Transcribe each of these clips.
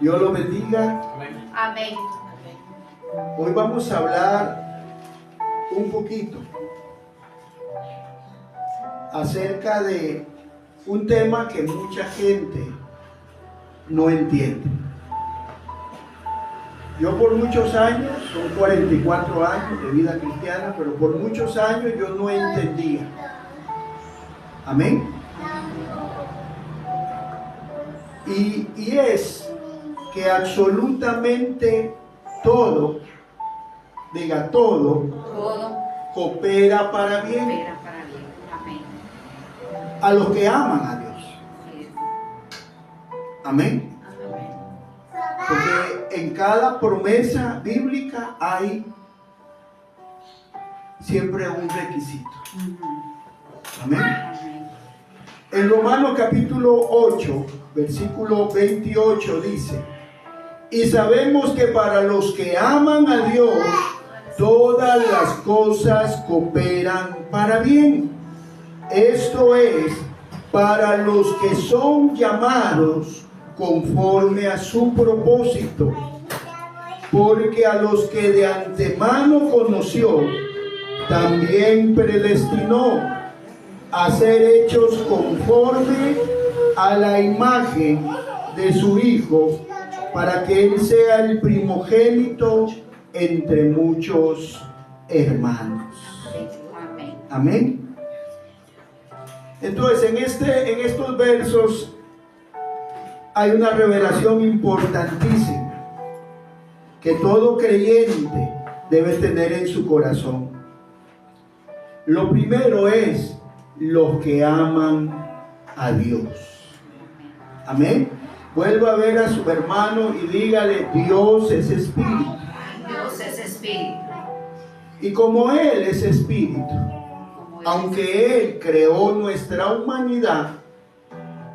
Dios lo bendiga. Amén. Hoy vamos a hablar un poquito acerca de un tema que mucha gente no entiende. Yo por muchos años, son 44 años de vida cristiana, pero por muchos años yo no entendía. Amén. Y es que absolutamente todo, diga todo, coopera para bien Amén. a los que aman a Dios. Amén. Porque en cada promesa bíblica hay siempre un requisito. Amén. En Romanos capítulo 8, versículo 28 dice: y sabemos que para los que aman a Dios, todas las cosas cooperan para bien. Esto es, para los que son llamados conforme a su propósito. Porque a los que de antemano conoció, también predestinó a ser hechos conforme a la imagen de su Hijo, para que Él sea el primogénito entre muchos hermanos. Amén. Entonces, en estos versos hay una revelación importantísima que todo creyente debe tener en su corazón. Lo primero es los que aman a Dios. Amén. Vuelva a ver a su hermano y dígale: Dios es espíritu. Dios es espíritu. Y como Él es espíritu, aunque Él creó nuestra humanidad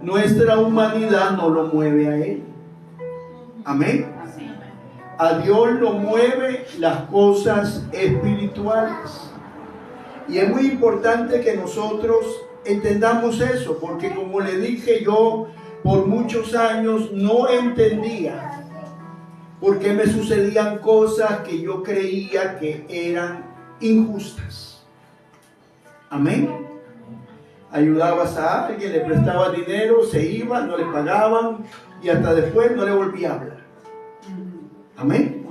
no lo mueve a Él. Amén. A Dios lo mueve las cosas espirituales. Y es muy importante que nosotros entendamos eso, porque como le dije, yo por muchos años no entendía por qué me sucedían cosas que yo creía que eran injustas. Amén. Ayudabas a alguien, le prestabas dinero, se iba, no le pagaban y hasta después no le volvía a hablar. Amén.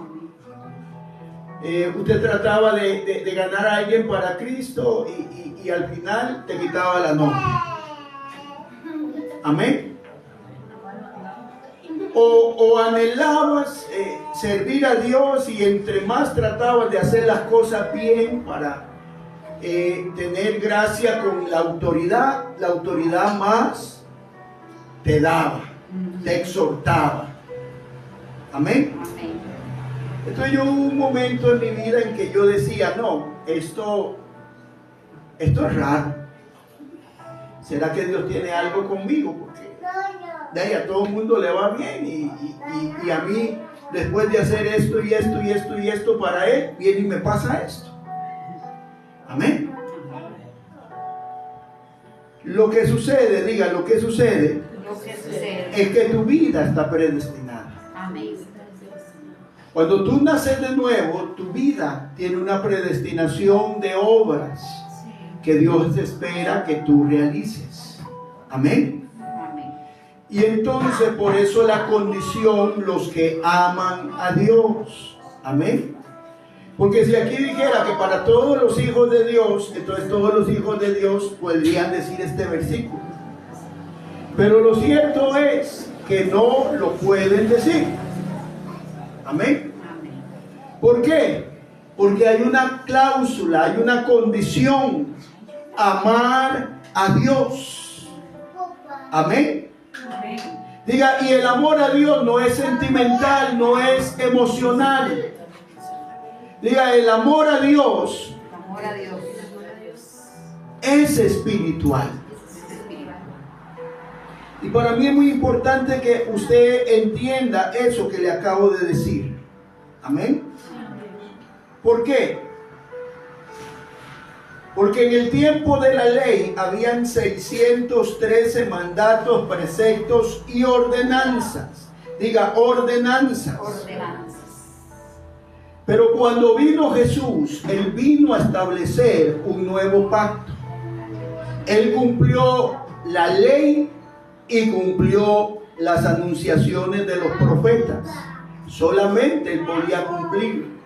Usted trataba de ganar a alguien para Cristo y al final te quitaba la novia. Amén. O anhelabas servir a Dios y entre más tratabas de hacer las cosas bien para tener gracia con la autoridad más te daba, te exhortaba. Amén. Entonces yo hubo un momento en mi vida en que yo decía: no, esto es raro. ¿Será que Dios tiene algo conmigo? Porque de ahí a todo el mundo le va bien y a mí, después de hacer esto y esto y esto y esto para Él, viene y me pasa esto. Amén. Lo que sucede, diga, lo que sucede es que tu vida está predestinada. Amén. Cuando tú naces de nuevo, tu vida tiene una predestinación de obras que Dios espera que tú realices. Amén. Y entonces por eso la condición, los que aman a Dios. Amén. Porque si aquí dijera que para todos los hijos de Dios, entonces todos los hijos de Dios podrían decir este versículo. Pero lo cierto es que no lo pueden decir. Amén. ¿Por qué? Porque hay una cláusula, hay una condición: amar a Dios. Amén. Diga, y el amor a Dios no es sentimental, no es emocional. Diga, el amor a Dios es espiritual. Y para mí es muy importante que usted entienda eso que le acabo de decir. Amén. ¿Por qué? Porque en el tiempo de la ley habían 613 mandatos, preceptos y ordenanzas Diga, ordenanzas. Ordenanzas. Pero cuando vino Jesús, Él vino a establecer un nuevo pacto. Él cumplió la ley y cumplió las anunciaciones de los profetas. Solamente Él podía cumplir.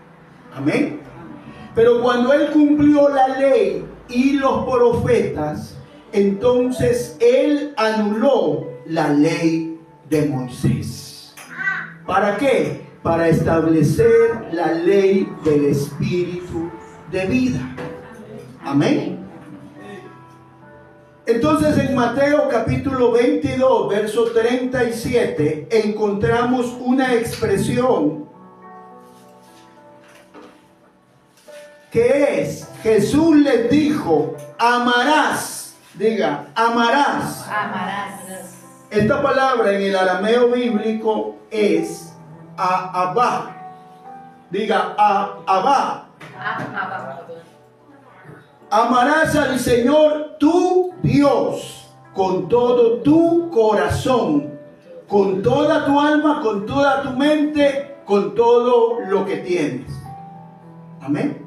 Amén. Pero cuando Él cumplió la ley y los profetas, entonces Él anuló la ley de Moisés. ¿Para qué? Para establecer la ley del Espíritu de vida. Amén. Entonces en Mateo capítulo 22, verso 37, encontramos una expresión que es, Jesús les dijo, amarás, diga, amarás. Amarás. Esta palabra en el arameo bíblico es Abba. Diga, Abba. Amarás al Señor tu Dios con todo tu corazón, con toda tu alma, con toda tu mente, con todo lo que tienes. Amén.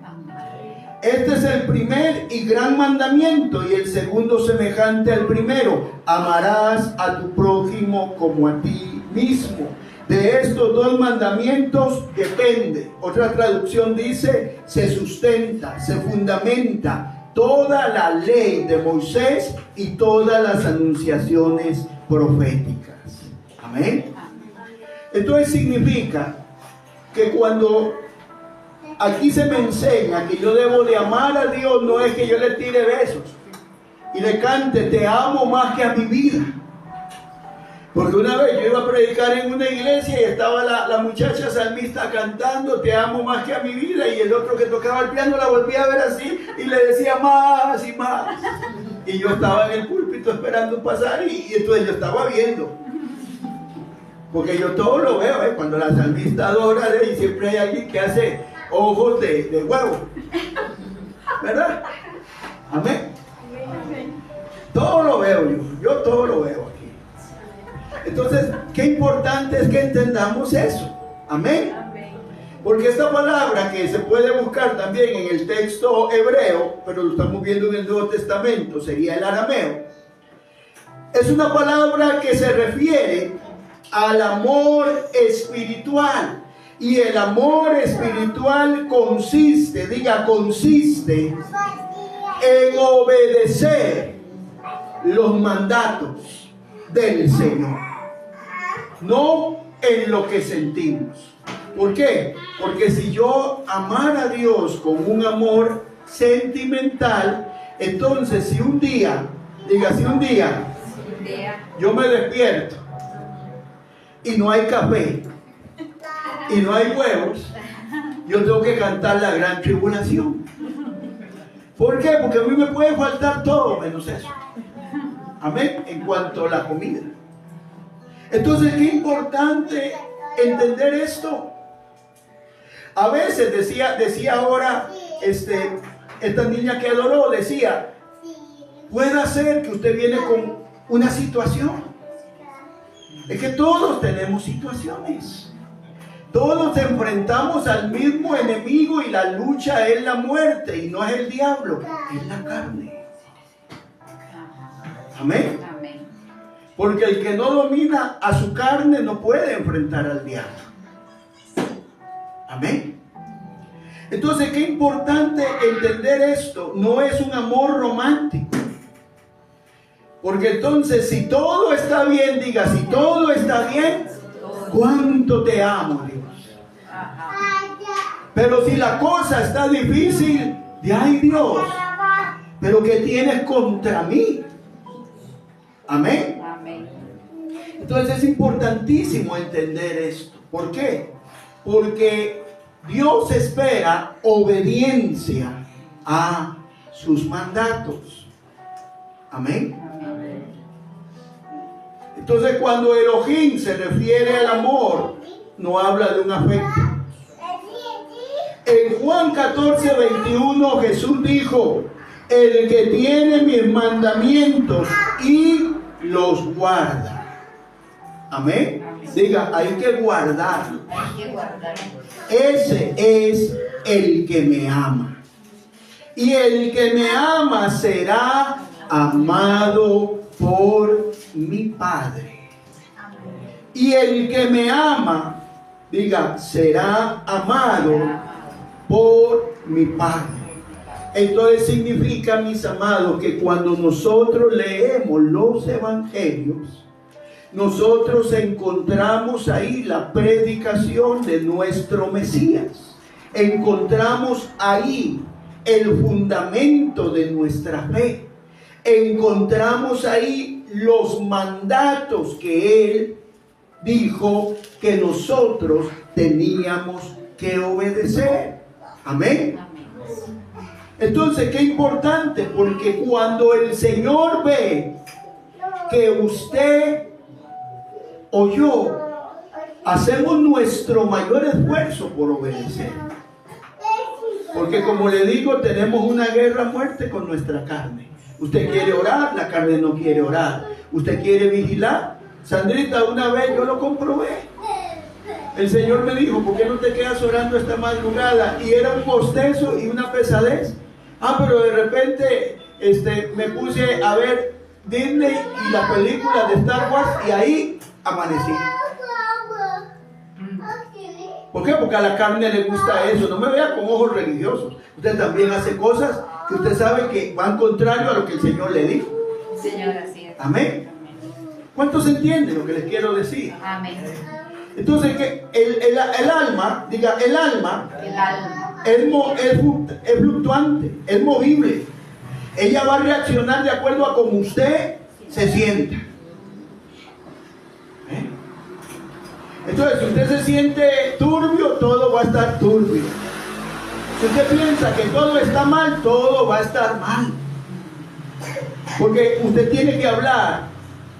Este es el primer y gran mandamiento, y el segundo semejante al primero: amarás a tu prójimo como a ti mismo. De estos dos mandamientos depende. Otra traducción dice, se sustenta, se fundamenta toda la ley de Moisés y todas las anunciaciones proféticas. Amén. Entonces significa que cuando aquí se me enseña que yo debo de amar a Dios, no es que yo le tire besos y le cante, te amo más que a mi vida. Porque una vez yo iba a predicar en una iglesia y estaba la muchacha salmista cantando, te amo más que a mi vida, y el otro que tocaba el piano la volvía a ver así y le decía más y más. Y yo estaba en el púlpito esperando pasar y entonces yo estaba viendo. Porque yo todo lo veo, cuando la salmista adora, y siempre hay alguien que hace ojos de huevo, ¿verdad? Amén. Todo lo veo yo todo lo veo aquí. Entonces, qué importante es que entendamos eso. Amén. Porque esta palabra, que se puede buscar también en el texto hebreo, pero lo estamos viendo en el Nuevo Testamento, sería el arameo, es una palabra que se refiere al amor espiritual. Y el amor espiritual consiste, diga, consiste en obedecer los mandatos del Señor, no en lo que sentimos. ¿Por qué? Porque si yo amara a Dios con un amor sentimental, entonces si un día, diga, si un día yo me despierto y no hay café y no hay huevos, yo tengo que cantar la gran tribulación. ¿Por qué? Porque a mí me puede faltar todo menos eso. Amén. En cuanto a la comida. Entonces, qué importante entender esto. A veces decía ahora esta niña que adoró, decía, puede ser que usted viene con una situación. Es que todos tenemos situaciones. Todos enfrentamos al mismo enemigo, y la lucha es la muerte, y no es el diablo, es la carne. Amén. Porque el que no domina a su carne no puede enfrentar al diablo. Amén. Entonces, qué importante entender esto. No es un amor romántico. Porque entonces, si todo está bien, diga, si todo está bien, ¿cuánto te amo, Dios? Pero si la cosa está difícil, de ay Dios, pero ¿qué tienes contra mí? Amén. Entonces es importantísimo entender esto. ¿Por qué? Porque Dios espera obediencia a sus mandatos. Amén. Entonces, cuando Elohim se refiere al amor, no habla de un afecto. En Juan 14:21 Jesús dijo, el que tiene mis mandamientos y los guarda. Amén. Diga, hay que guardarlo. Hay que guardar. Ese es el que me ama. Y el que me ama será amado por mi Padre. Y el que me ama, diga, será amado por mi Padre. Entonces significa, mis amados, que cuando nosotros leemos los evangelios, nosotros encontramos ahí la predicación de nuestro Mesías. Encontramos ahí el fundamento de nuestra fe. Encontramos ahí los mandatos que Él dijo que nosotros teníamos que obedecer. Amén. Entonces, qué importante, porque cuando el Señor ve que usted o yo hacemos nuestro mayor esfuerzo por obedecer, porque como le digo, tenemos una guerra a muerte con nuestra carne. Usted quiere orar, la carne no quiere orar. Usted quiere vigilar. Sandrita, una vez yo lo comprobé. El Señor me dijo, ¿por qué no te quedas orando esta madrugada? Y era un bostezo y una pesadez. Pero de repente me puse a ver Disney y la película de Star Wars y ahí amanecí. ¿Por qué? Porque a la carne le gusta eso. No me vea con ojos religiosos. Usted también hace cosas que usted sabe que van contrario a lo que el Señor le dijo. Señor, así es. Amén. ¿Cuántos entienden lo que les quiero decir? Amén. Entonces, que el alma, diga, el alma es fluctuante, es movible. Ella va a reaccionar de acuerdo a cómo usted se sienta. Entonces, si usted se siente turbio, todo va a estar turbio. Si usted piensa que todo está mal, todo va a estar mal. Porque usted tiene que hablar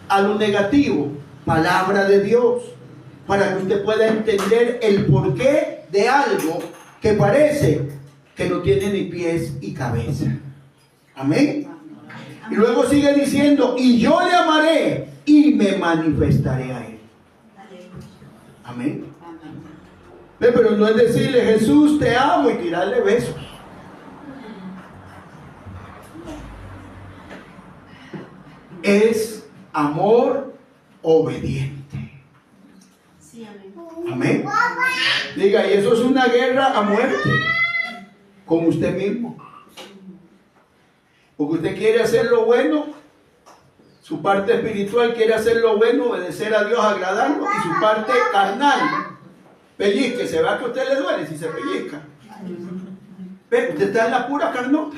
a lo negativo, palabra de Dios, para que usted pueda entender el porqué de algo que parece que no tiene ni pies y cabeza. Amén. Y luego sigue diciendo, y yo le amaré y me manifestaré a él. Amén. Pero no es decirle, Jesús, te amo, y tirarle besos. Es amor obediente. Amén. Diga, y eso es una guerra a muerte con usted mismo. Porque usted quiere hacer lo bueno, su parte espiritual quiere hacer lo bueno, obedecer a Dios, agradarlo, y su parte carnal, pellizque, se va que a usted le duele si se pellizca. ¿Ve? Usted está en la pura carnota.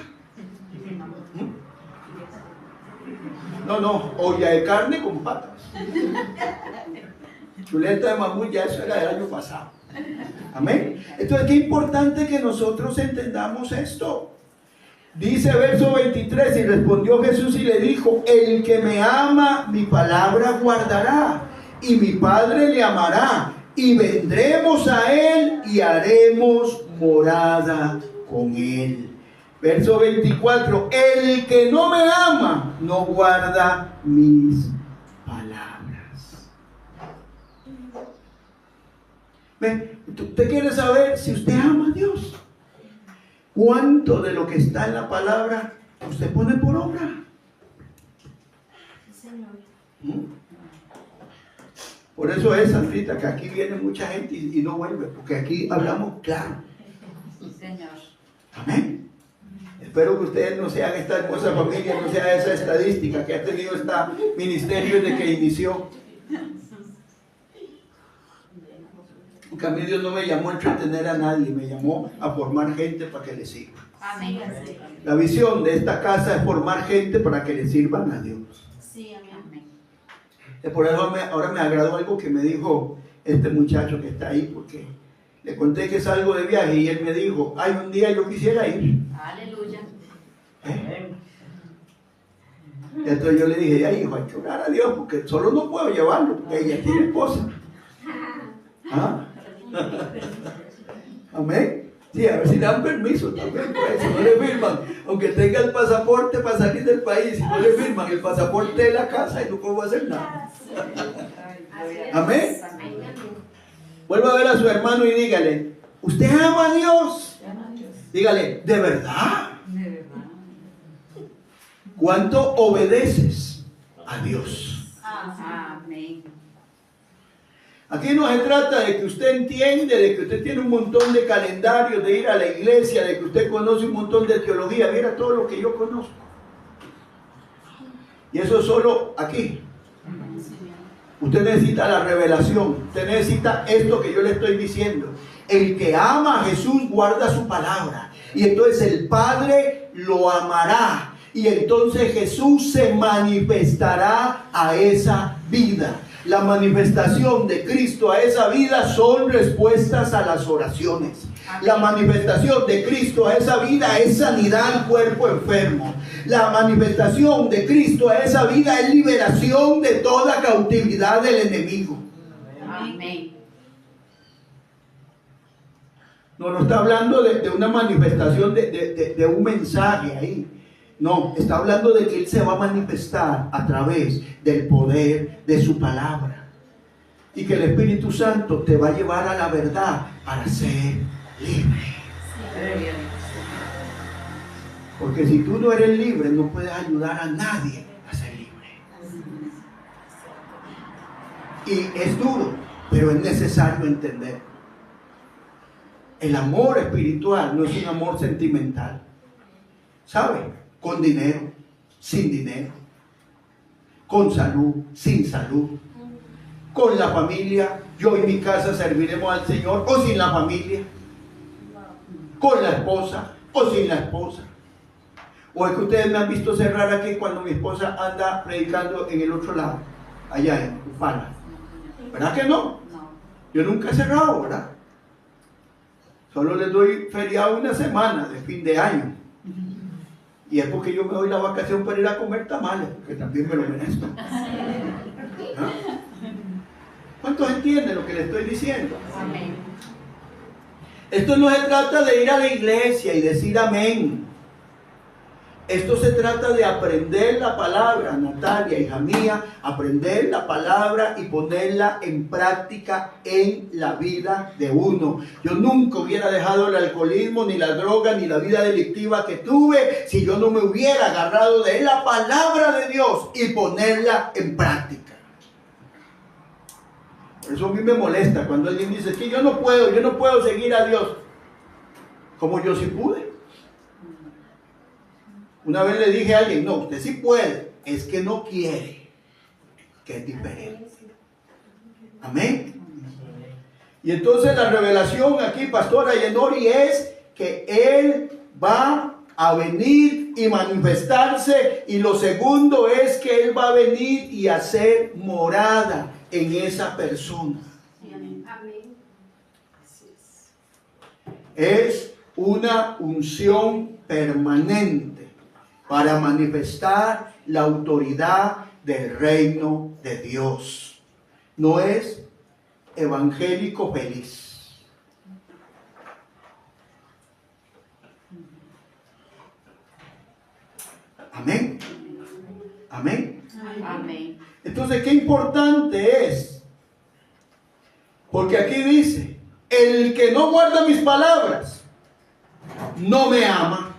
No, olla de carne con patas. Chuleta de mamut, ya eso era del año pasado. Amén. Entonces, qué importante que nosotros entendamos esto. Dice verso 23, y respondió Jesús y le dijo, el que me ama, mi palabra guardará, y mi Padre le amará, y vendremos a él y haremos morada con él. Verso 24, el que no me ama, no guarda mis palabras. ¿Usted quiere saber si usted ama a Dios? ¿Cuánto de lo que está en la palabra usted pone por obra? Por eso es, Sandrita, que aquí viene mucha gente y no vuelve, porque aquí hablamos claro. Señor. Amén. Espero que ustedes no sean esta hermosa familia, no sea esa estadística que ha tenido este ministerio desde que inició. Porque a mí Dios no me llamó a entretener a nadie, me llamó a formar gente para que le sirva. Amén. La visión de esta casa es formar gente para que le sirvan a Dios. Sí, amén. Por eso ahora me agradó algo que me dijo este muchacho que está ahí, porque le conté que salgo de viaje y él me dijo, ay, un día yo quisiera ir. Aleluya. Entonces yo le dije, ay, hijo, hay que orar a Dios, porque solo no puedo llevarlo, porque ella tiene esposa. ¿Ah? Amén. Sí, a ver si le dan permiso también, pues, si no le firman, aunque tenga el pasaporte para salir del país, si no le firman el pasaporte de la casa, y no puedo hacer nada. Amén. Vuelva a ver a su hermano y dígale, ¿usted ama a Dios? Dígale, ¿de verdad? De verdad. ¿Cuánto obedeces a Dios? Amén. Aquí no se trata de que usted entiende, de que usted tiene un montón de calendarios, de ir a la iglesia, de que usted conoce un montón de teología. Mira todo lo que yo conozco. Y eso es solo aquí. Usted necesita la revelación. Usted necesita esto que yo le estoy diciendo. El que ama a Jesús guarda su palabra. Y entonces el Padre lo amará. Y entonces Jesús se manifestará a esa vida. La manifestación de Cristo a esa vida son respuestas a las oraciones. La manifestación de Cristo a esa vida es sanidad al cuerpo enfermo. La manifestación de Cristo a esa vida es liberación de toda cautividad del enemigo. Amén. No está hablando de una manifestación de un mensaje ahí. No, está hablando de que Él se va a manifestar a través del poder de su palabra. Y que el Espíritu Santo te va a llevar a la verdad para ser libre. Porque si tú no eres libre, no puedes ayudar a nadie a ser libre. Y es duro, pero es necesario entender. El amor espiritual no es un amor sentimental. ¿Sabe? Con dinero, sin dinero. Con salud, sin salud. Con la familia, yo y mi casa serviremos al Señor, o sin la familia. Con la esposa, o sin la esposa. O es que ustedes me han visto cerrar aquí cuando mi esposa anda predicando en el otro lado, allá en Ufala. ¿Verdad que no? Yo nunca he cerrado, ¿verdad? Solo les doy feriado una semana de fin de año. Y es porque yo me doy la vacación para ir a comer tamales, porque también me lo merezco. ¿Ah? ¿Cuántos entienden lo que les estoy diciendo? Amén. Esto no se trata de ir a la iglesia y decir amén. Esto se trata de aprender la palabra, Natalia, hija mía, aprender la palabra y ponerla en práctica en la vida de uno. Yo nunca hubiera dejado el alcoholismo, ni la droga, ni la vida delictiva que tuve, si yo no me hubiera agarrado de la palabra de Dios y ponerla en práctica. Por eso a mí me molesta cuando alguien dice que yo no puedo seguir a Dios. Como yo sí pude. Una vez le dije a alguien, no, usted sí puede, es que no quiere, que es diferente. Amén. Y entonces la revelación aquí, pastora Yenori, es que Él va a venir y manifestarse, y lo segundo es que Él va a venir y hacer morada en esa persona. Amén. Es una unción permanente para manifestar la autoridad del reino de Dios. No es evangélico feliz. Amén. Amén. Amén. Entonces, qué importante es. Porque aquí dice, el que no guarda mis palabras, no me ama.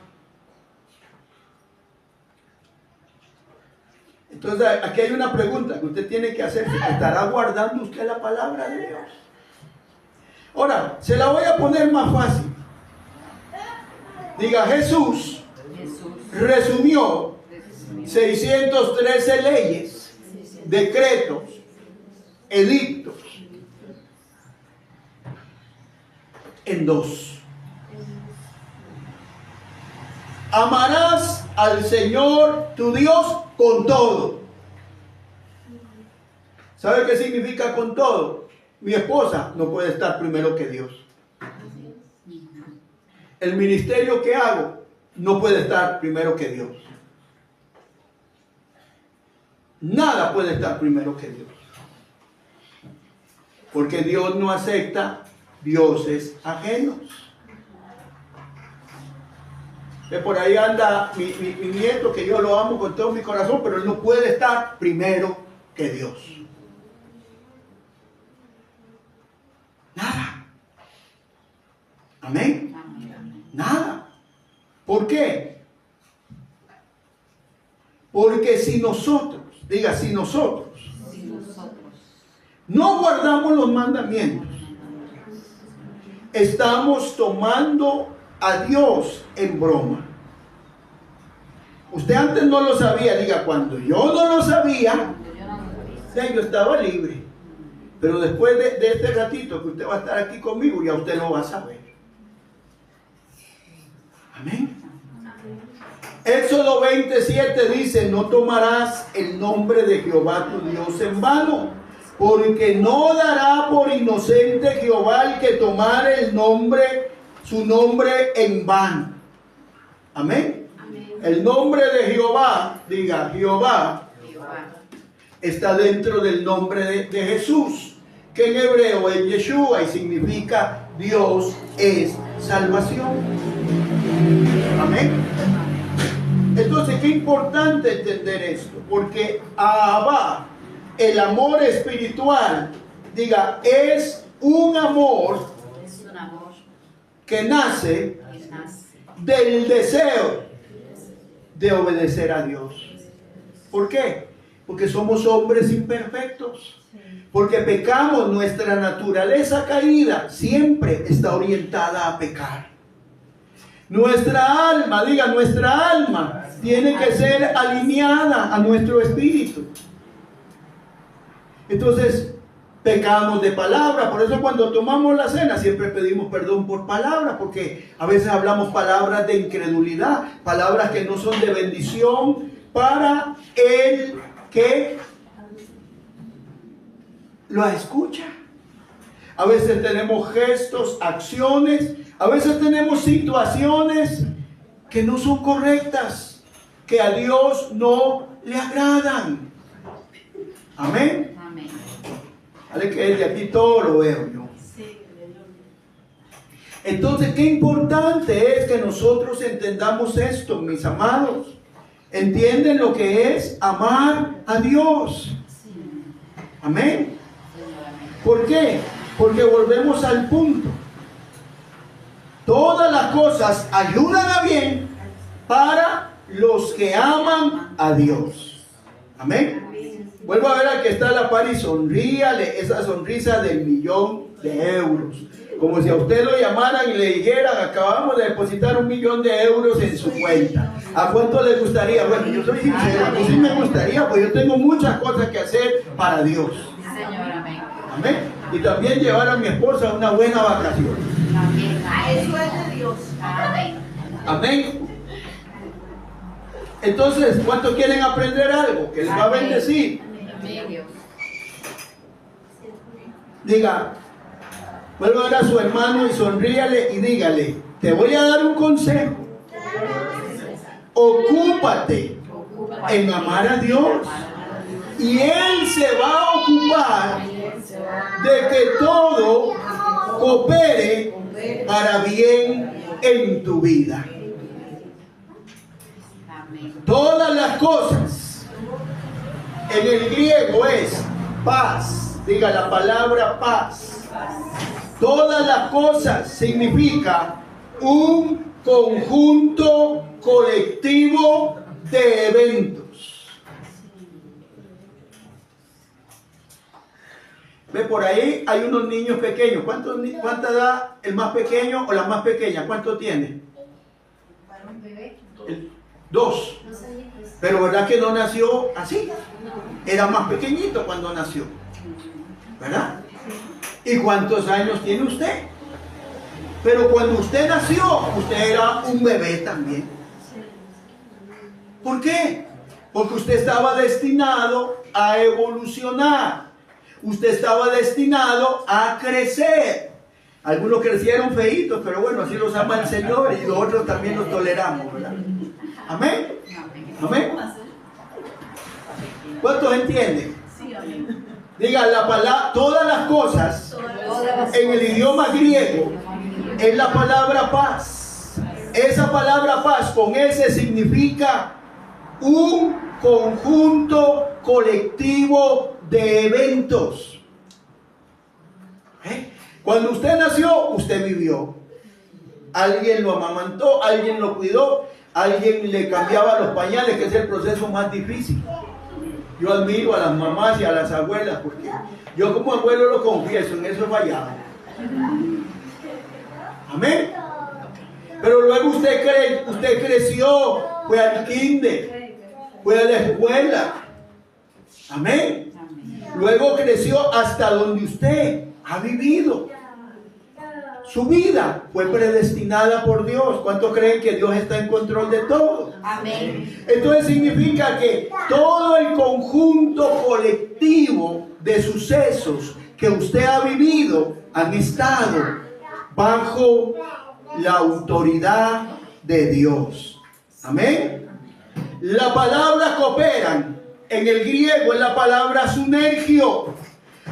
Entonces aquí hay una pregunta que usted tiene que hacer. ¿Estará guardando usted la palabra de Dios? Ahora, se la voy a poner más fácil. Diga, Jesús resumió 613 leyes, decretos, edictos en 2. Amarás al Señor tu Dios con todo. ¿Sabe qué significa con todo? Mi esposa no puede estar primero que Dios. El ministerio que hago no puede estar primero que Dios. Nada puede estar primero que Dios. Porque Dios no acepta dioses ajenos. Que por ahí anda mi nieto, que yo lo amo con todo mi corazón, pero él no puede estar primero que Dios. Nada. Amén. Amén. Nada. ¿Por qué? Porque si nosotros, diga, si nosotros Si nosotros no guardamos los mandamientos, estamos tomando a Dios en broma. Usted antes no lo sabía, diga, cuando yo no lo sabía, yo estaba libre. Pero después de este ratito que usted va a estar aquí conmigo, ya usted lo va a saber. Amén. Éxodo 27 dice, no tomarás el nombre de Jehová tu Dios en vano, porque no dará por inocente Jehová el que tomare su nombre en vano. Amén. El nombre de Jehová, diga Jehová, está dentro del nombre de Jesús, que en hebreo es Yeshua y significa Dios es salvación. Amén. Entonces, qué importante entender esto, porque Ahabá, el amor espiritual, diga, es un amor que nace del deseo de obedecer a Dios. ¿Por qué? Porque somos hombres imperfectos. Porque pecamos, nuestra naturaleza caída siempre está orientada a pecar. Nuestra alma, diga, nuestra alma tiene que ser alineada a nuestro espíritu. Entonces, pecamos de palabra. Por eso cuando tomamos la cena siempre pedimos perdón por palabra, porque a veces hablamos palabras de incredulidad, palabras que no son de bendición para el que lo escucha. A veces tenemos gestos, acciones, a veces tenemos situaciones que no son correctas, que a Dios no le agradan. Amén. Amén. Vale, que desde aquí todo lo veo yo. Entonces, qué importante es que nosotros entendamos esto, mis amados. ¿Entienden lo que es amar a Dios? Amén. ¿Por qué? Porque volvemos al punto. Todas las cosas ayudan a bien para los que aman a Dios. Amén. Vuelvo a ver al que está a la par y sonríale esa sonrisa del $1.000.000. Como si a usted lo llamaran y le dijeran, acabamos de depositar $1.000.000 en su cuenta. ¿A cuánto le gustaría? Bueno, yo soy sincero, a mí sí me gustaría, pues yo tengo muchas cosas que hacer para Dios. Señor, amén. Amén. Y también llevar a mi esposa a una buena vacación. Amén. Eso es de Dios. Amén. Amén. Entonces, ¿cuántos quieren aprender algo que les va a bendecir? Amén, Dios. Diga, vuelva a ver a su hermano y sonríale y dígale, te voy a dar un consejo. Ocúpate en amar a Dios y Él se va a ocupar de que todo coopere para bien en tu vida. Amén. Todas las cosas en el griego es paz. Diga la palabra paz. Todas las cosas significa un conjunto colectivo de eventos. Ve, por ahí hay unos niños pequeños. ¿Cuánta edad el más pequeño o la más pequeña? ¿Cuánto tiene? Para un bebé. 2. Pero ¿verdad que no nació así? Era más pequeñito cuando nació, ¿verdad? ¿Y cuántos años tiene usted? Pero cuando usted nació, usted era un bebé también. ¿Por qué? Porque usted estaba destinado a evolucionar. Usted estaba destinado a crecer. Algunos crecieron feitos, pero bueno, así los ama el Señor y los otros también los toleramos, ¿verdad? Amén. Amén. ¿Cuántos entienden? Sí, amén. Diga la palabra, todas las cosas en el idioma griego es la palabra paz. Esa palabra paz con S significa un conjunto colectivo de eventos. Cuando usted nació, usted vivió. Alguien lo amamantó, alguien lo cuidó, alguien le cambiaba los pañales, que es el proceso más difícil. Yo admiro a las mamás y a las abuelas, porque yo como abuelo lo confieso, en eso he fallado. Amén. Pero luego usted creció, fue al kinder, fue a la escuela. Amén. Luego creció hasta donde usted ha vivido. Su vida fue predestinada por Dios. ¿Cuántos creen que Dios está en control de todo? Amén. Entonces significa que todo el conjunto colectivo de sucesos que usted ha vivido han estado bajo la autoridad de Dios. Amén. La palabra cooperan en el griego es la palabra sunergio.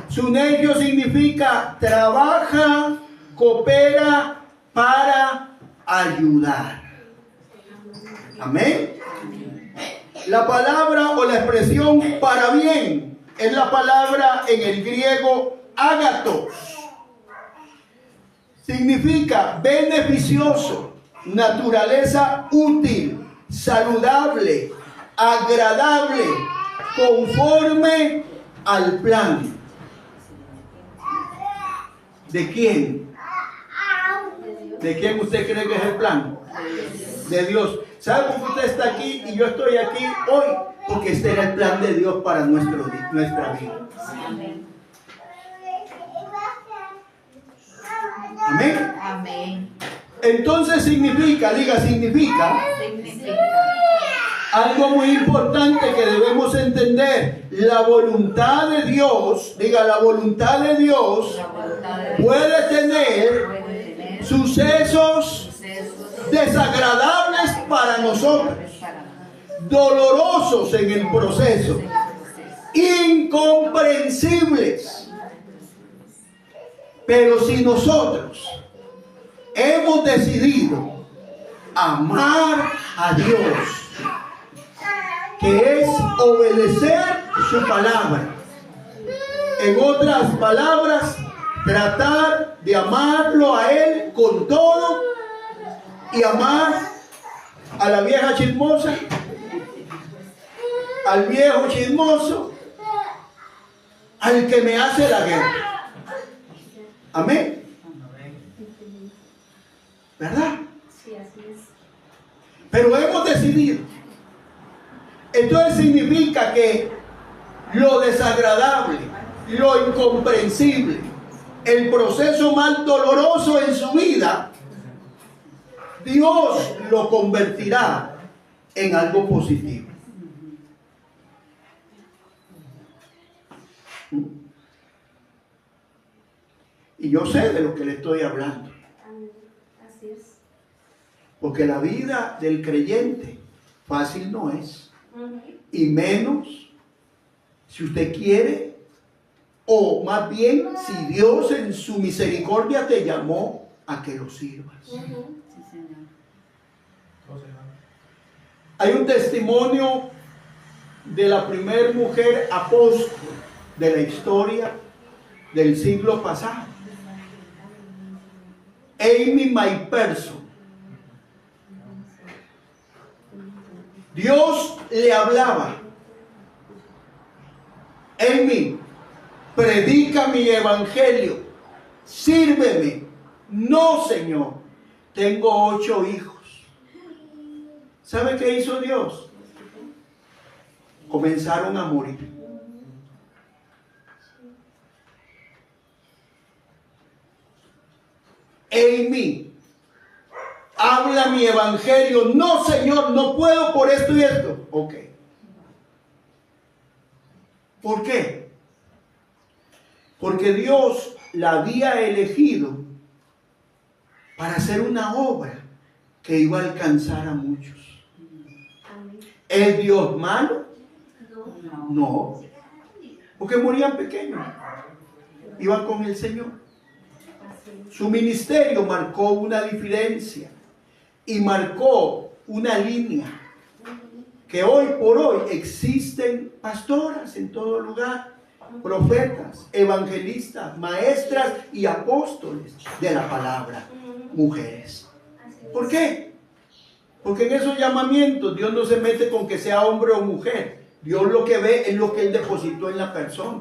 Sunergio significa trabaja, coopera para ayudar. Amén. La palabra o la expresión para bien es la palabra en el griego ágatos. Significa beneficioso, naturaleza útil, saludable, agradable, conforme al plan. ¿De quién? ¿De quién usted cree que es el plan? De Dios. ¿Sabe por qué usted está aquí y yo estoy aquí hoy? Porque este era el plan de Dios para nuestra vida. Amén. Amén. Amén. Entonces significa algo muy importante que debemos entender. La voluntad de Dios, la voluntad de Dios puede tener sucesos desagradables para nosotros, dolorosos en el proceso, incomprensibles. Pero si nosotros hemos decidido amar a Dios, que es obedecer su palabra, en otras palabras, tratar de amarlo a Él con todo y amar a la vieja chismosa, al viejo chismoso, al que me hace la guerra. Amén. ¿Verdad? Sí, así es. Pero hemos decidido. Entonces significa que lo desagradable, lo incomprensible, el proceso más doloroso en su vida, Dios lo convertirá en algo positivo. Y yo sé de lo que le estoy hablando. Así es. Porque la vida del creyente fácil no es. Y menos si usted quiere, o más bien si Dios en su misericordia te llamó a que lo sirvas. Sí, Señor. Hay un testimonio de la primer mujer apóstol de la historia del siglo pasado, Amy McPherson. Dios le hablaba: Amy, predica mi evangelio, sírveme. No, Señor, tengo 8 hijos. ¿Sabe qué hizo Dios? Comenzaron a morir. Amy, habla mi evangelio. No, Señor, no puedo por esto y esto. Ok. ¿Por qué? Porque Dios la había elegido para hacer una obra que iba a alcanzar a muchos. ¿Es Dios malo? No. Porque morían pequeños. Iban con el Señor. Su ministerio marcó una diferencia y marcó una línea que hoy por hoy existen pastoras en todo lugar, profetas, evangelistas, maestras y apóstoles de la palabra, mujeres. ¿Por qué? Porque en esos llamamientos Dios no se mete con que sea hombre o mujer. Dios lo que ve es lo que Él depositó en la persona.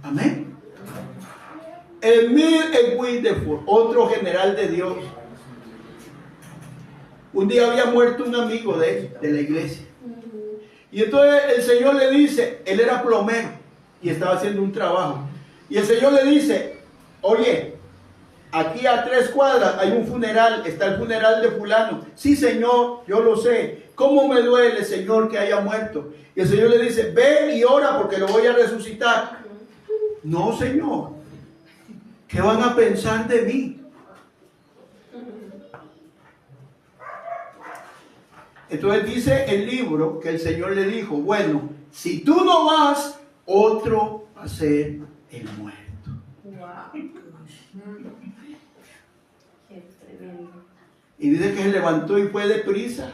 Amén. Emil Windeford, otro general de Dios. Un día había muerto un amigo de él, de la iglesia. Y entonces el Señor le dice, él era plomero y estaba haciendo un trabajo. Y el Señor le dice, oye, aquí a 3 cuadras hay un funeral, está el funeral de fulano. Sí, Señor, yo lo sé. ¿Cómo me duele, Señor, que haya muerto? Y el Señor le dice, ve y ora porque lo voy a resucitar. No, Señor. ¿Qué van a pensar de mí? Entonces dice el libro que el Señor le dijo, bueno, si tú no vas, otro va a ser el muerto. Wow. Qué tremendo. Y dice que se levantó y fue deprisa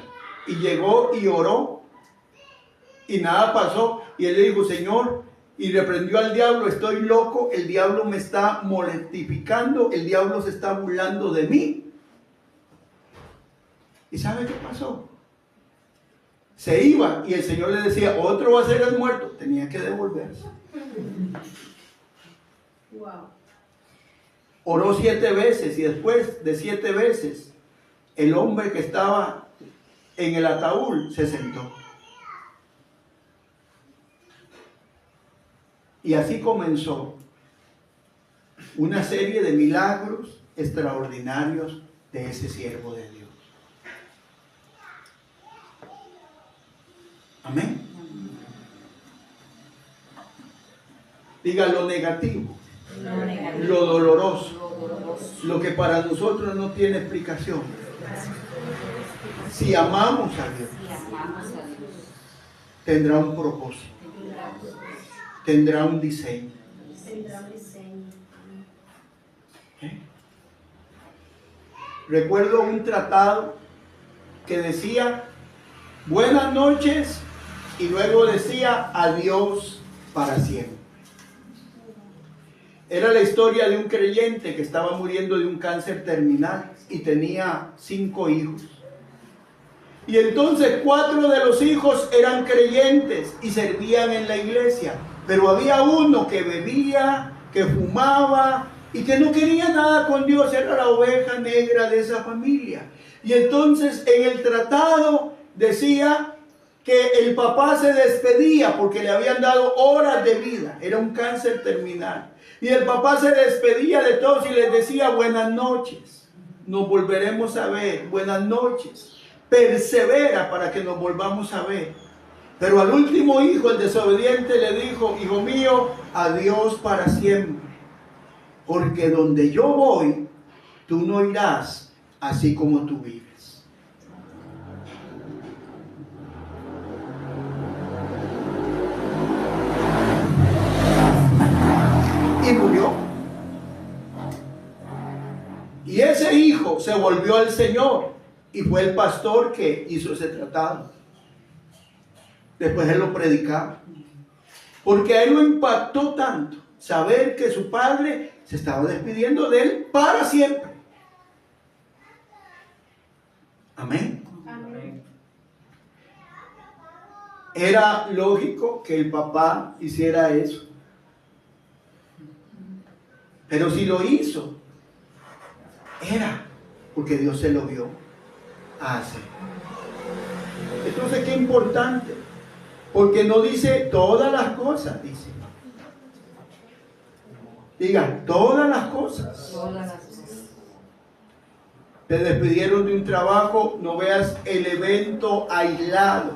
y llegó y oró y nada pasó. Y él le dijo, Señor, y reprendió al diablo, estoy loco, el diablo me está mortificando, el diablo se está burlando de mí. ¿Y sabe qué pasó? Se iba y el Señor le decía, otro va a ser el muerto. Tenía que devolverse. Wow. Oró 7 veces y después de 7 veces el hombre que estaba en el ataúd se sentó. Y así comenzó una serie de milagros extraordinarios de ese siervo de Dios. Amén. Diga lo negativo, lo doloroso, lo que para nosotros no tiene explicación. Si amamos a Dios, tendrá un propósito, tendrá un diseño. ¿Eh? Recuerdo un tratado que decía buenas noches y luego decía adiós para siempre. Era la historia de un creyente que estaba muriendo de un cáncer terminal y tenía 5 hijos. Y entonces 4 de los hijos eran creyentes y servían en la iglesia, pero había uno que bebía, que fumaba y que no quería nada con Dios. Era la oveja negra de esa familia. Y entonces en el tratado decía que el papá se despedía porque le habían dado horas de vida. Era un cáncer terminal. Y el papá se despedía de todos y les decía buenas noches. Nos volveremos a ver. Buenas noches. Persevera para que nos volvamos a ver. Pero al último hijo, el desobediente, le dijo, hijo mío, adiós para siempre. Porque donde yo voy, tú no irás así como tú vives. Y murió. Y ese hijo se volvió al Señor y fue el pastor que hizo ese tratado. Después él lo predicaba. Porque a él lo impactó tanto saber que su padre se estaba despidiendo de él para siempre. Amén. Amén. Era lógico que el papá hiciera eso. Pero si lo hizo, era porque Dios se lo vio hacer. Entonces, qué importante. Porque no dice todas las cosas, dice. Diga, todas las cosas. Te despidieron de un trabajo, no veas el evento aislado,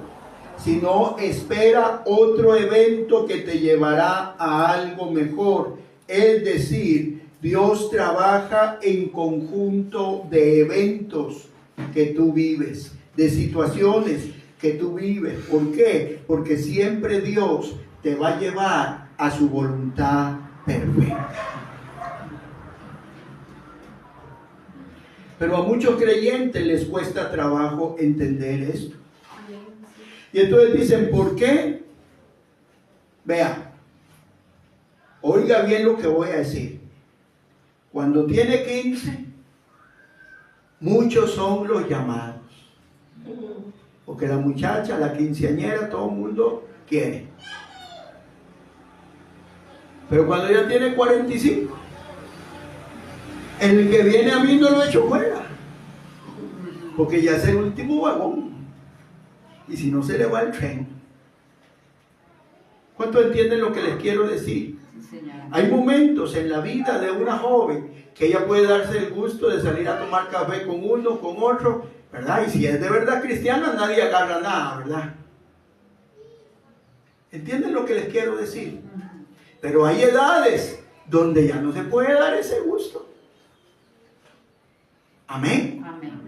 sino espera otro evento que te llevará a algo mejor. Es decir, Dios trabaja en conjunto de eventos que tú vives, de situaciones que tú vives. ¿Por qué? Porque siempre Dios te va a llevar a su voluntad perfecta. Pero a muchos creyentes les cuesta trabajo entender esto. Y entonces dicen, ¿por qué? Vea, oiga bien lo que voy a decir. Cuando tiene 15, muchos son los llamados. Porque la muchacha, la quinceañera, todo el mundo quiere. Pero cuando ella tiene 45, el que viene a mí no lo echo fuera. Porque ya es el último vagón. Y si no, se le va el tren. ¿Cuántos entienden lo que les quiero decir? Sí, señora. Hay momentos en la vida de una joven que ella puede darse el gusto de salir a tomar café con uno, con otro, ¿verdad? Y si es de verdad cristiana, nadie agarra nada, ¿verdad? ¿Entienden lo que les quiero decir? Pero hay edades donde ya no se puede dar ese gusto. Amén. Amén.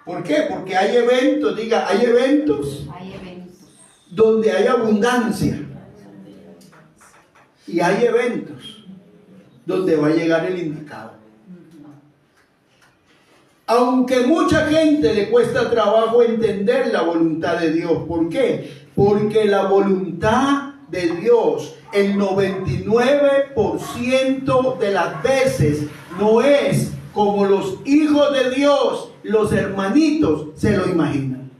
¿Por qué? Porque hay eventos, diga, hay eventos Hay eventos. donde hay abundancia. Y hay eventos donde va a llegar el indicado. Aunque mucha gente le cuesta trabajo entender la voluntad de Dios. ¿Por qué? Porque la voluntad de Dios, el 99% de las veces, no es como los hijos de Dios, los hermanitos, se lo imaginan.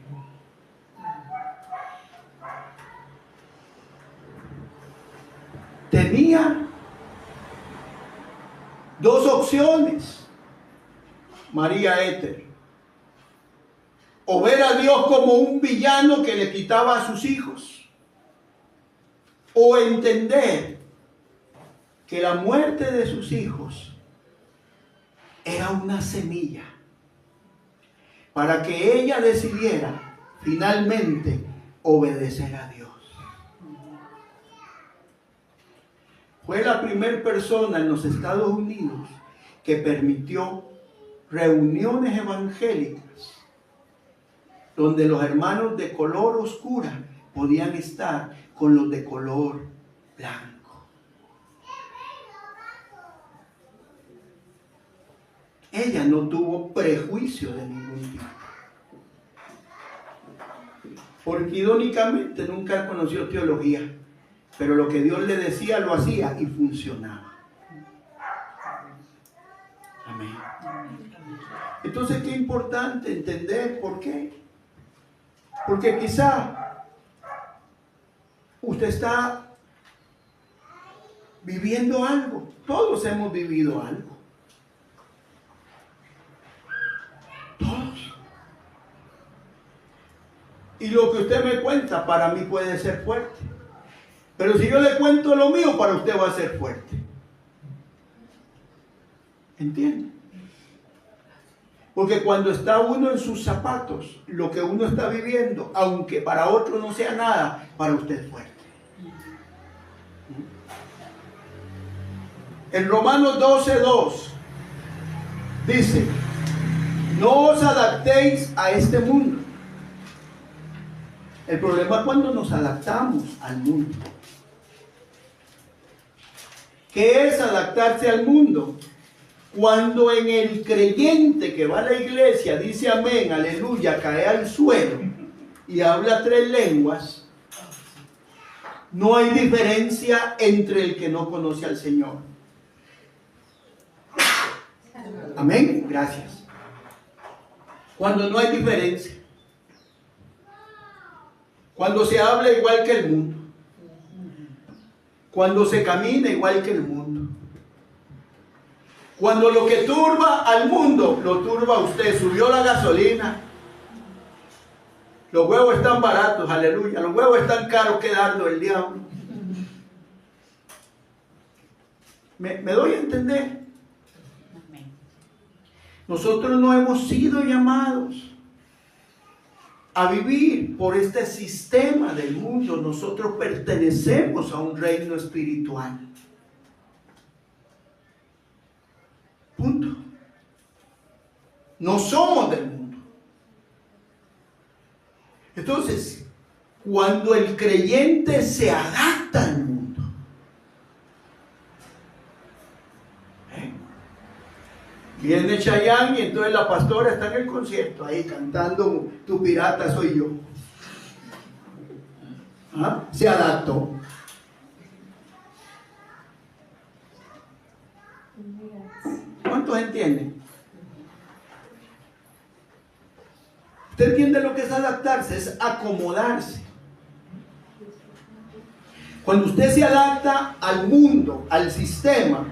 Tenía dos opciones María Éter: o ver a Dios como un villano que le quitaba a sus hijos, o entender que la muerte de sus hijos era una semilla para que ella decidiera finalmente obedecer a Dios. Fue la primera persona en los Estados Unidos que permitió reuniones evangélicas donde los hermanos de color oscura podían estar con los de color blanco. Ella no tuvo prejuicio de ningún tipo, porque irónicamente nunca conoció teología, pero lo que Dios le decía lo hacía y funcionaba. Amén. Entonces, qué importante entender por qué. Porque quizá usted está viviendo algo. Todos hemos vivido algo. Todos. Y lo que usted me cuenta para mí puede ser fuerte. Pero si yo le cuento lo mío, para usted va a ser fuerte. ¿Entiende? Porque cuando está uno en sus zapatos, lo que uno está viviendo, aunque para otro no sea nada, para usted es fuerte. En Romanos 12:2 dice: no os adaptéis a este mundo. El problema es cuando nos adaptamos al mundo. ¿Qué es adaptarse al mundo? Cuando en el creyente que va a la iglesia dice amén, aleluya, cae al suelo y habla 3 lenguas, no hay diferencia entre el que no conoce al Señor. Amén, gracias. Cuando no hay diferencia, cuando se habla igual que el mundo, cuando se camina igual que el mundo, cuando lo que turba al mundo lo turba a usted. Subió la gasolina, los huevos están baratos, aleluya, los huevos están caros que dardo el diablo. ¿Me doy a entender? Nosotros no hemos sido llamados a vivir por este sistema del mundo. Nosotros pertenecemos a un reino espiritual. Punto. No somos del mundo. Entonces, cuando el creyente se adapta al mundo, viene Chayanne y entonces la pastora está en el concierto ahí cantando Tu pirata soy yo. ¿Ah? Se adaptó. ¿Cuántos entienden? ¿Usted entiende lo que es adaptarse? Es acomodarse. Cuando usted se adapta al mundo, al sistema,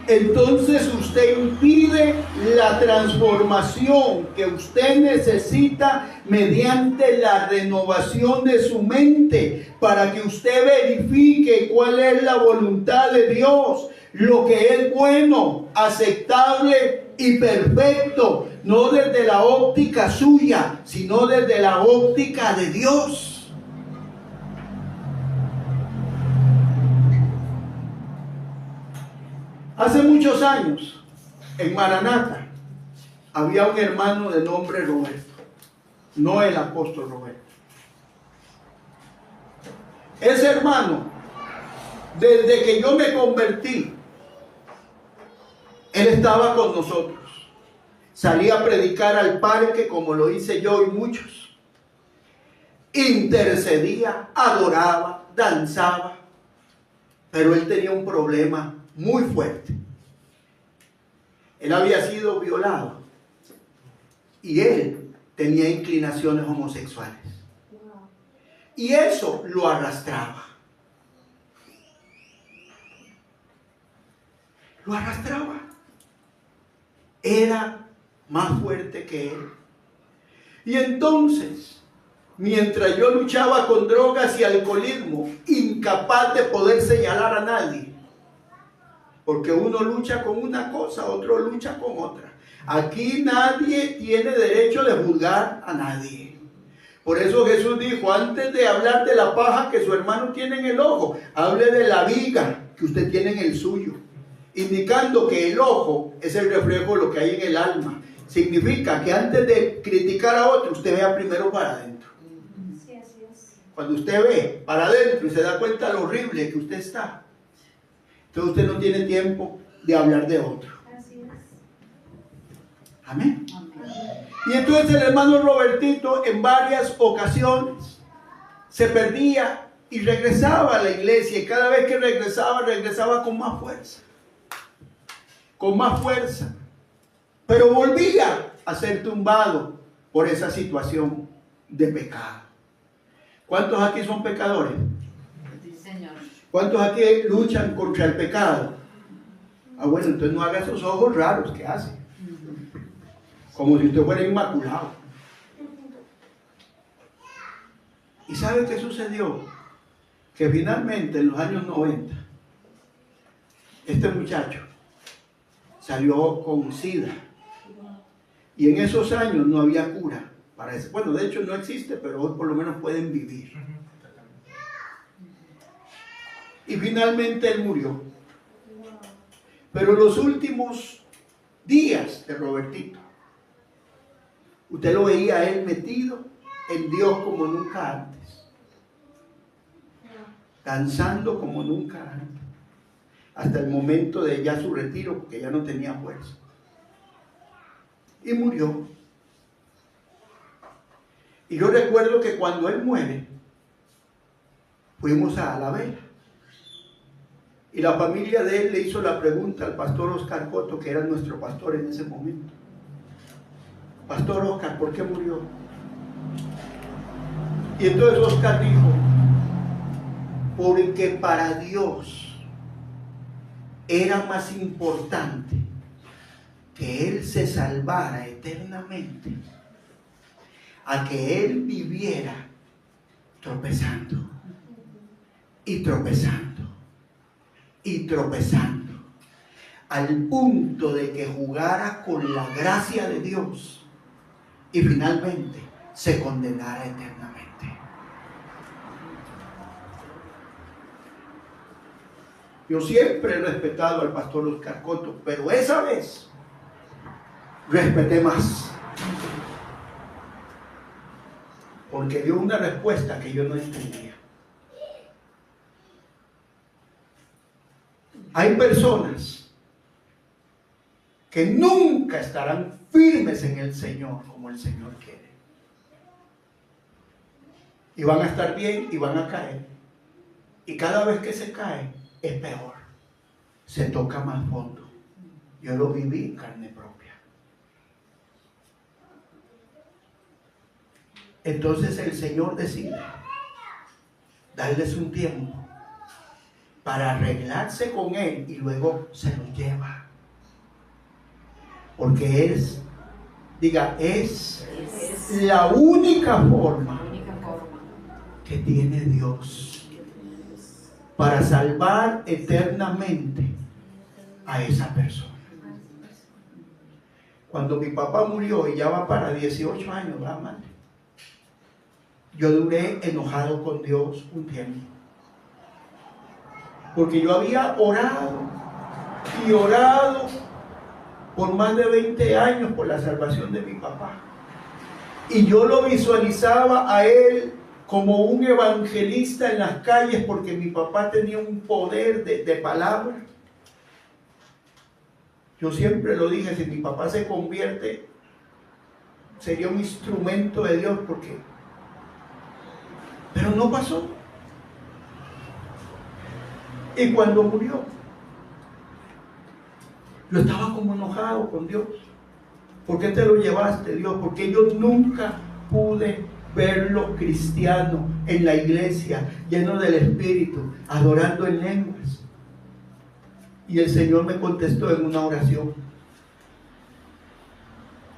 entonces usted impide la transformación que usted necesita mediante la renovación de su mente para que usted verifique cuál es la voluntad de Dios, lo que es bueno, aceptable y perfecto, no desde la óptica suya, sino desde la óptica de Dios. Hace muchos años, en Maranata, había un hermano de nombre Roberto, no el apóstol Roberto. Ese hermano, desde que yo me convertí, él estaba con nosotros. Salía a predicar al parque como lo hice yo y muchos. Intercedía, adoraba, danzaba, pero él tenía un problema muy fuerte. Él había sido violado y él tenía inclinaciones homosexuales. Y eso lo arrastraba. Lo arrastraba. Era más fuerte que él. Y entonces, mientras yo luchaba con drogas y alcoholismo, incapaz de poder señalar a nadie, porque uno lucha con una cosa, otro lucha con otra. Aquí nadie tiene derecho de juzgar a nadie. Por eso Jesús dijo, antes de hablar de la paja que su hermano tiene en el ojo, hable de la viga que usted tiene en el suyo. Indicando que el ojo es el reflejo de lo que hay en el alma. Significa que antes de criticar a otro, usted vea primero para adentro. Sí, así es. Cuando usted ve para adentro y se da cuenta de lo horrible que usted está, entonces usted no tiene tiempo de hablar de otro. Así es. Amén. Amén. Y entonces el hermano Robertito en varias ocasiones se perdía y regresaba a la iglesia. Y cada vez que regresaba con más fuerza. Con más fuerza. Pero volvía a ser tumbado por esa situación de pecado. ¿Cuántos aquí son pecadores? Sí, Señor. ¿Cuántos aquí luchan contra el pecado? Ah, bueno, entonces no haga esos ojos raros que hace. Como si usted fuera inmaculado. ¿Y sabe qué sucedió? Que finalmente en los años 90, este muchacho salió con SIDA. Y en esos años no había cura para eso. Bueno, de hecho no existe, pero hoy por lo menos pueden vivir. Y finalmente él murió. Pero los últimos días de Robertito, usted lo veía a él metido en Dios como nunca antes. Danzando como nunca antes. Hasta el momento de ya su retiro, porque ya no tenía fuerza. Y murió. Y yo recuerdo que cuando él muere, fuimos a la vela. Y la familia de él le hizo la pregunta al pastor Oscar Coto, que era nuestro pastor en ese momento. Pastor Oscar, ¿por qué murió? Y entonces Oscar dijo, porque para Dios era más importante que él se salvara eternamente a que él viviera tropezando y tropezando y tropezando al punto de que jugara con la gracia de Dios y finalmente se condenara eternamente. Yo siempre he respetado al pastor Oscar Coto, pero esa vez respeté más. Porque dio una respuesta que yo no entendía. Hay personas que nunca estarán firmes en el Señor como el Señor quiere. Y van a estar bien y van a caer. Y cada vez que se cae es peor. Se toca más fondo. Yo lo viví en carne propia. entonces el Señor decide darles un tiempo para arreglarse con Él y luego se los lleva. Porque es la única forma que tiene Dios para salvar eternamente a esa persona. Cuando mi papá murió, y ya va para 18 años, ¿verdad, madre? Yo duré enojado con Dios un tiempo. Porque yo había orado y orado por más de 20 años por la salvación de mi papá. Y yo lo visualizaba a él como un evangelista en las calles, porque mi papá tenía un poder de palabra. Yo siempre lo dije, si mi papá se convierte, sería un instrumento de Dios, pero no pasó. Y cuando murió, yo estaba como enojado con Dios. ¿Por qué te lo llevaste, Dios? Porque yo nunca pude verlo cristiano en la iglesia, lleno del Espíritu, adorando en lenguas. Y el Señor me contestó en una oración.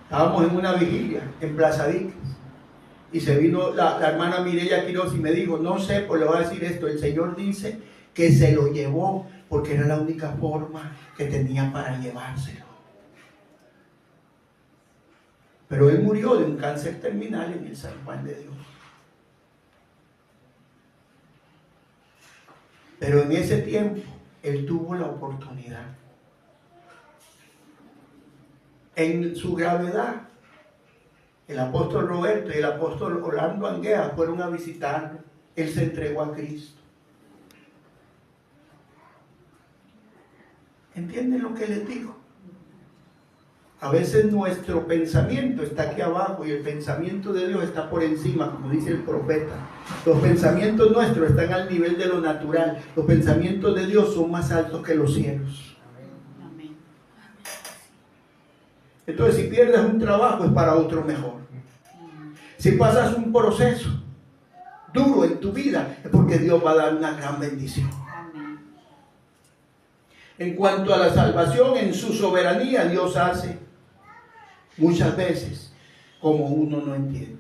Estábamos en una vigilia en Plaza Diques, y se vino la hermana Mireya Quiroz y me dijo, no sé, pues le voy a decir esto, el Señor dice que se lo llevó porque era la única forma que tenía para llevárselo. Pero él murió de un cáncer terminal en el San Juan de Dios. Pero en ese tiempo él tuvo la oportunidad. En su gravedad, el apóstol Roberto y el apóstol Orlando Anguea fueron a visitarlo. Él se entregó a Cristo. ¿Entienden lo que les digo? A veces nuestro pensamiento está aquí abajo y el pensamiento de Dios está por encima, como dice el profeta. Los pensamientos nuestros están al nivel de lo natural. Los pensamientos de Dios son más altos que los cielos. Amén. Entonces, si pierdes un trabajo es para otro mejor. Si pasas un proceso duro en tu vida es porque Dios va a dar una gran bendición. Amén. En cuanto a la salvación, en su soberanía, Dios hace muchas veces como uno no entiende.